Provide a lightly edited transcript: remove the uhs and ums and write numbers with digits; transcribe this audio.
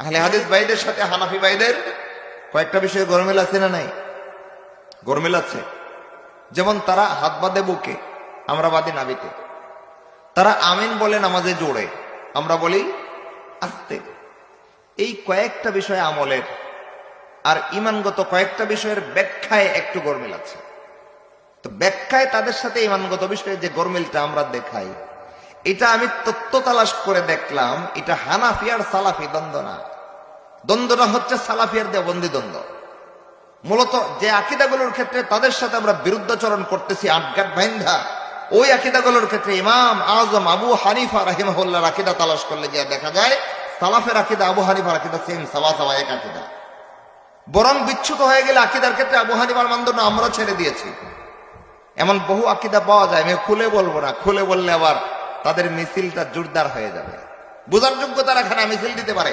আহলে হাদিস ভাইদের সাথে হানাফি ভাইদের কয়েকটা বিষয়ে গরমিল আছে না নাই? গরমিল আছে। যেমন তারা হাত বাঁধে বুকে, আমরা বাঁধি নাবিতে। তারা আমিন বলে নামাজে জোড়ে, আমরা বলি আস্তে। এই কয়েকটা বিষয় আমলের আর ইমানগত কয়েকটা বিষয়ের ব্যাখ্যায় একটু গরমিল আছে। তো ব্যাখ্যায় তাদের সাথে ইমানগত বিষয়ে যে গরমিলটা আমরা দেখাই, এটা আমি তত্ত্ব তালাশ করে দেখলাম, এটা হানাফি আর সালাফি দ্বন্দ্ব না। দ্বন্দ্বটা হচ্ছে সালাফিয়ার দেওবন্দি দ্বন্দ্ব। মূলত যে আকিদাগুলোর ক্ষেত্রে তাদের সাথে আমরা বিরুদ্ধাচরণ করতেছি আটঘাট বাইন্ধা, ওই আকিদাগুলোর ক্ষেত্রে ইমাম আজম আবু হানিফা রাহিমাহুল্লাহর আকিদা তালাশ করলে গিয়ে দেখা যায় সালাফের আকিদা আবু হানিফার আকিদা সেম, সাওয়া সাওয়া এক আকিদা। বরং বিচ্যুত হয়ে গেলে আকিদার ক্ষেত্রে আবু হানিফার মানদণ্ড আমরা ছেড়ে দিয়েছি। এমন বহু আকিদা পাওয়া যায়, আমি খুলে বলবো না, খুলে বললে আবার তাদের মিছিলটা জোরদার হয়ে যাবে। বোঝার যোগ্যতা রাখে না, মিছিল দিতে পারে।